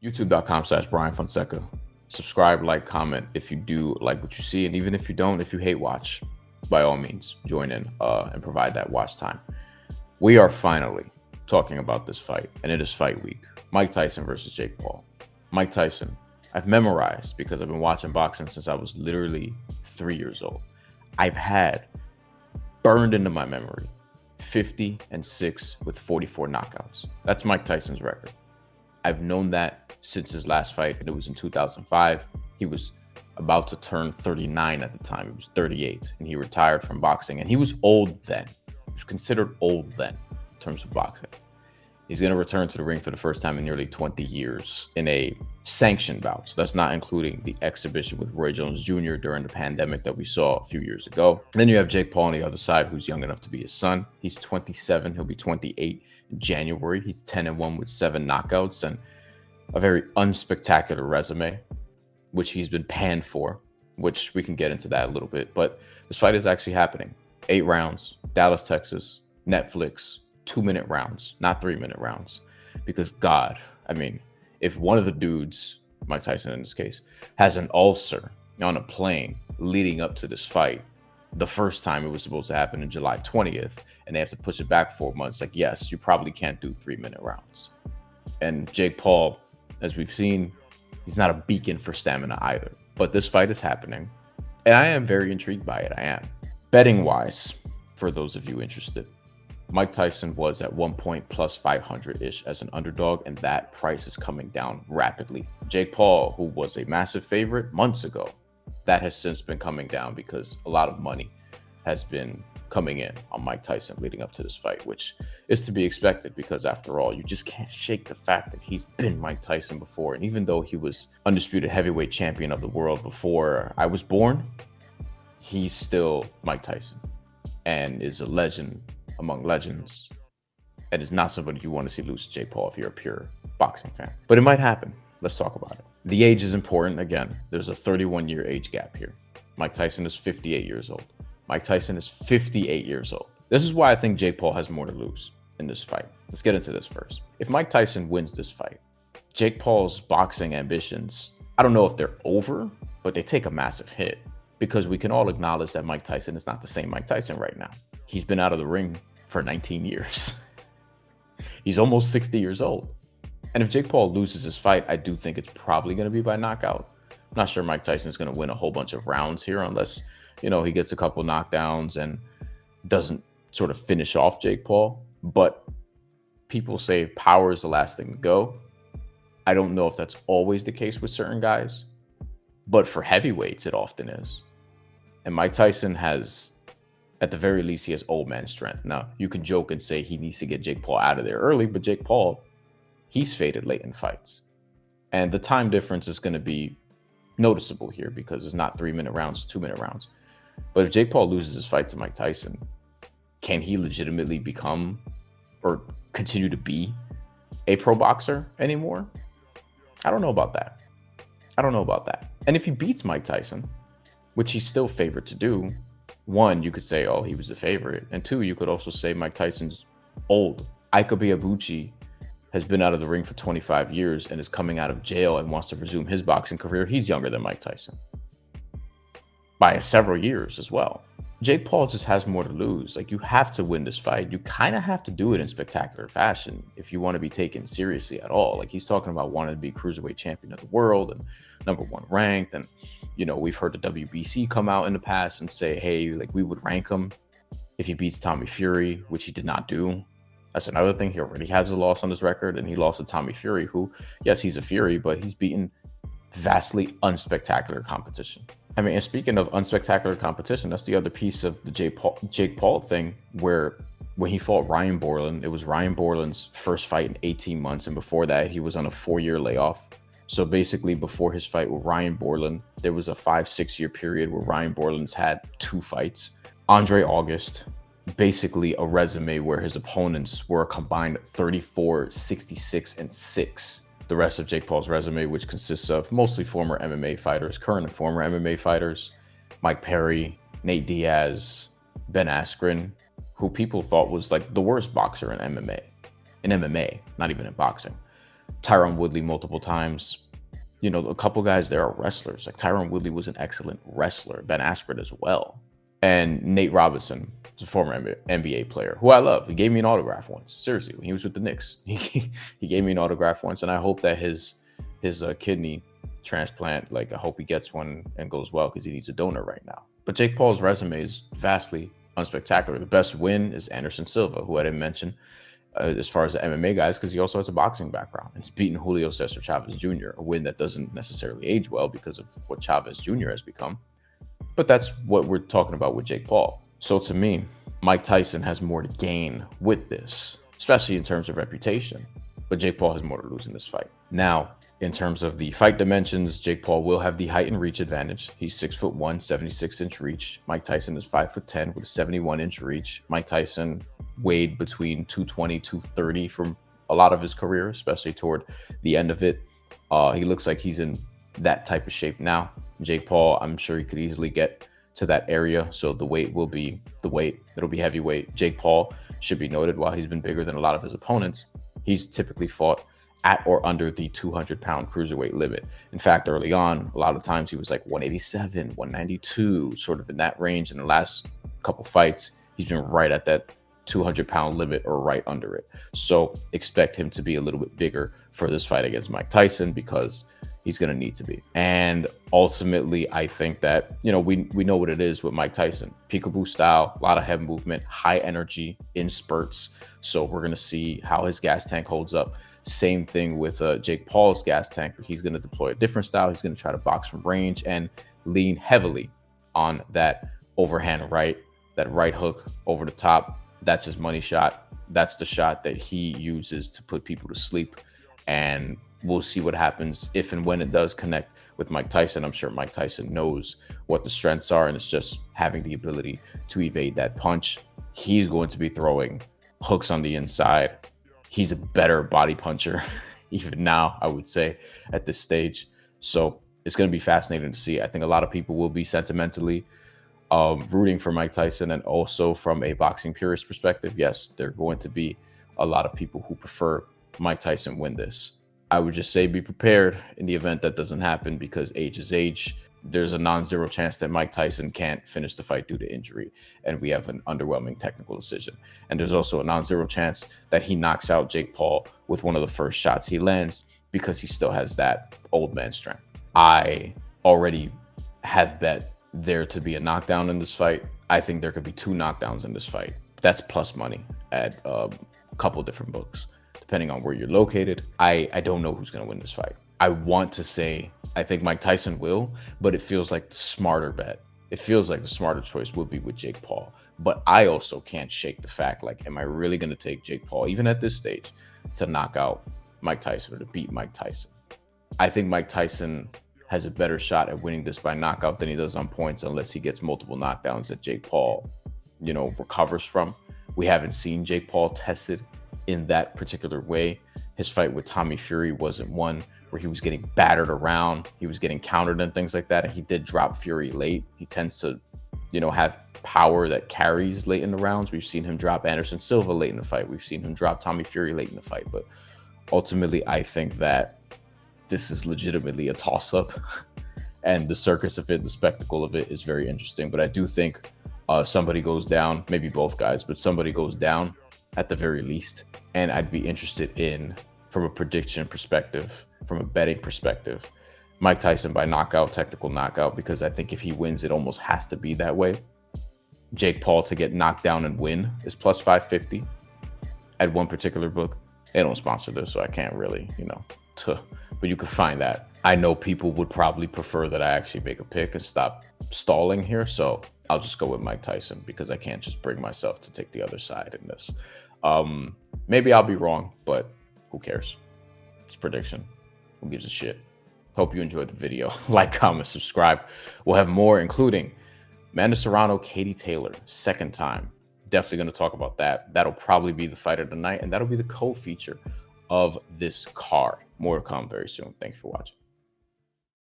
youtube.com/Bryan Fonseca. Subscribe, like, comment if you do like what you see. And even if you don't, if you hate watch, by all means, join in and provide that watch time. We are finally talking about this fight, and it is fight week. Mike Tyson versus Jake Paul. Mike Tyson, I've memorized because I've been watching boxing since I was literally 3 years old. I've had burned into my memory 50-6 with 44 knockouts. That's Mike Tyson's record. I've known that since his last fight, and it was in 2005. He was about to turn 39 at the time. He was 38, and he retired from boxing. And he was old then. He was considered old then in terms of boxing. He's going to return to the ring for the first time in nearly 20 years in a sanctioned bout. So that's not including the exhibition with Roy Jones Jr. during the pandemic that we saw a few years ago. And then you have Jake Paul on the other side, who's young enough to be his son. He's 27. He'll be 28 in January. He's 10-1 with 7 knockouts and a very unspectacular resume, which he's been panned for, which we can get into that a little bit. But this fight is actually happening. 8 rounds, Dallas, Texas, Netflix, 2-minute rounds, not 3-minute rounds. Because God, I mean, if one of the dudes, Mike Tyson in this case, has an ulcer on a plane leading up to this fight, the first time it was supposed to happen in July 20th, and they have to push it back 4 months, like, yes, you probably can't do 3-minute rounds. And Jake Paul, as we've seen, he's not a beacon for stamina either. But this fight is happening, and I am very intrigued by it. I am. Betting-wise, for those of you interested, Mike Tyson was at one point plus 500-ish as an underdog, and that price is coming down rapidly. Jake Paul, who was a massive favorite months ago, that has since been coming down because a lot of money has been coming in on Mike Tyson leading up to this fight, which is to be expected because, after all, you just can't shake the fact that he's been Mike Tyson before. And even though he was undisputed heavyweight champion of the world before I was born, he's still Mike Tyson and is a legend among legends, and is not somebody you want to see lose to Jake Paul if you're a pure boxing fan. But it might happen. Let's talk about it. The age is important. Again, there's a 31-year age gap here. Mike Tyson is 58 years old. Mike Tyson is 58 years old. This is why I think Jake Paul has more to lose in this fight. Let's get into this first. If Mike Tyson wins this fight, Jake Paul's boxing ambitions, I don't know if they're over, but they take a massive hit because we can all acknowledge that Mike Tyson is not the same Mike Tyson right now. He's been out of the ring for 19 years. He's almost 60 years old. And if Jake Paul loses his fight, I do think it's probably going to be by knockout. I'm not sure Mike Tyson's going to win a whole bunch of rounds here unless, he gets a couple knockdowns and doesn't sort of finish off Jake Paul. But people say power is the last thing to go. I don't know if that's always the case with certain guys, but for heavyweights, it often is. And Mike Tyson has, at the very least, he has old man strength. Now, you can joke and say he needs to get Jake Paul out of there early, but Jake Paul, he's faded late in fights. And the time difference is going to be noticeable here because it's not 3-minute rounds, 2-minute rounds. But if Jake Paul loses his fight to Mike Tyson, can he legitimately become or continue to be a pro boxer anymore? I don't know about that. And if he beats Mike Tyson, which he's still favored to do, one, you could say, oh, he was the favorite. And two, you could also say Mike Tyson's old. Ika Ibuchi has been out of the ring for 25 years and is coming out of jail and wants to resume his boxing career. He's younger than Mike Tyson by several years as well. Jake Paul just has more to lose. Like, you have to win this fight. You kind of have to do it in spectacular fashion if you want to be taken seriously at all. Like, he's talking about wanting to be cruiserweight champion of the world and #1 ranked. And, we've heard the WBC come out in the past and say, hey, like, we would rank him if he beats Tommy Fury, which he did not do. That's another thing. He already has a loss on his record, and he lost to Tommy Fury, who, yes, he's a Fury, but he's beaten vastly unspectacular competition. I mean, and speaking of unspectacular competition, that's the other piece of the Jake Paul thing, where when he fought Ryan Borland, it was Ryan Borland's first fight in 18 months. And before that, he was on a 4-year layoff. So basically, before his fight with Ryan Borland, there was a 5-6 year period where Ryan Borland's had 2 fights. Andre August, basically a resume where his opponents were a combined 34, 66, and 6. The rest of Jake Paul's resume, which consists of mostly former MMA fighters, current and former MMA fighters, Mike Perry, Nate Diaz, Ben Askren, who people thought was like the worst boxer in MMA, not even in boxing. Tyron Woodley multiple times. You know, a couple guys there are wrestlers. Like Tyron Woodley was an excellent wrestler. Ben Askren as well. And Nate Robinson, a former NBA player who I love. He gave me an autograph once. Seriously, when he was with the Knicks, he gave me an autograph once, and I hope that his kidney transplant, like I hope he gets one and goes well because he needs a donor right now. But Jake Paul's resume is vastly unspectacular. The best win is Anderson Silva, who I didn't mention as far as the MMA guys, because he also has a boxing background. He's beaten Julio Cesar Chavez Jr., a win that doesn't necessarily age well because of what Chavez Jr. has become. But that's what we're talking about with Jake Paul. So to me, Mike Tyson has more to gain with this, especially in terms of reputation. But Jake Paul has more to lose in this fight. Now, in terms of the fight dimensions, Jake Paul will have the height and reach advantage. He's 6'1", 76-inch reach. Mike Tyson is 5'10" with a 71-inch reach. Mike Tyson weighed between 220, 230 from a lot of his career, especially toward the end of it. He looks like he's in that type of shape now. Jake Paul, I'm sure he could easily get to that area. So the weight will be the weight. It'll be heavyweight. Jake Paul, should be noted, while he's been bigger than a lot of his opponents, he's typically fought at or under the 200-pound cruiserweight limit. In fact, early on, a lot of times he was like 187, 192, sort of in that range. In the last couple fights, he's been right at that 200-pound limit or right under it. So expect him to be a little bit bigger for this fight against Mike Tyson, because he's going to need to be. And ultimately, I think that, you know, we know what it is with Mike Tyson. Peekaboo style, a lot of head movement, high energy in spurts. So we're going to see how his gas tank holds up. Same thing with Jake Paul's gas tank, but he's going to deploy a different style. He's going to try to box from range and lean heavily on that overhand right, that right hook over the top. That's his money shot. That's the shot that he uses to put people to sleep. And we'll see what happens if and when it does connect with Mike Tyson. I'm sure Mike Tyson knows what the strengths are, and it's just having the ability to evade that punch. He's going to be throwing hooks on the inside. He's a better body puncher, even now, I would say, at this stage. So it's going to be fascinating to see. I think a lot of people will be sentimentally rooting for Mike Tyson, and also from a boxing purist perspective, yes, there are going to be a lot of people who prefer Mike Tyson win this. I would just say be prepared in the event that doesn't happen, because age is age. There's a non-zero chance that Mike Tyson can't finish the fight due to injury, and we have an underwhelming technical decision. And there's also a non-zero chance that he knocks out Jake Paul with one of the first shots he lands, because he still has that old man strength. I already have bet there to be a knockdown in this fight. I think there could be 2 knockdowns in this fight. That's plus money at a couple different books, depending on where you're located. I don't know who's going to win this fight. I want to say I think Mike Tyson will, but it feels like the smarter bet. It feels like the smarter choice would be with Jake Paul. But I also can't shake the fact, like, am I really going to take Jake Paul, even at this stage, to knock out Mike Tyson or to beat Mike Tyson? I think Mike Tyson has a better shot at winning this by knockout than he does on points, unless he gets multiple knockdowns that Jake Paul, you know, recovers from. We haven't seen Jake Paul tested in that particular way. His fight with Tommy Fury wasn't one where he was getting battered around. He was getting countered and things like that. And he did drop Fury late. He tends to, you know, have power that carries late in the rounds. We've seen him drop Anderson Silva late in the fight. We've seen him drop Tommy Fury late in the fight. But ultimately, I think that this is legitimately a toss-up. And the circus of it, the spectacle of it is very interesting. But I do think somebody goes down, maybe both guys, but somebody goes down at the very least. And I'd be interested in, from a prediction perspective, from a betting perspective, Mike Tyson by knockout, technical knockout, because I think if he wins, it almost has to be that way. Jake Paul to get knocked down and win is plus 550 at one particular book. They don't sponsor this, so I can't really, you know, but you can find that. I know people would probably prefer that I actually make a pick and stop stalling here, so I'll just go with Mike Tyson, because I can't just bring myself to take the other side in this. Maybe I'll be wrong, but who cares? It's prediction. Who gives a shit? Hope you enjoyed the video. Like, comment, subscribe. We'll have more, including Amanda Serrano, Katie Taylor, second time. Definitely going to talk about that. That'll probably be the fight of the night, and that'll be the co-feature of this card. More to come very soon. Thanks for watching.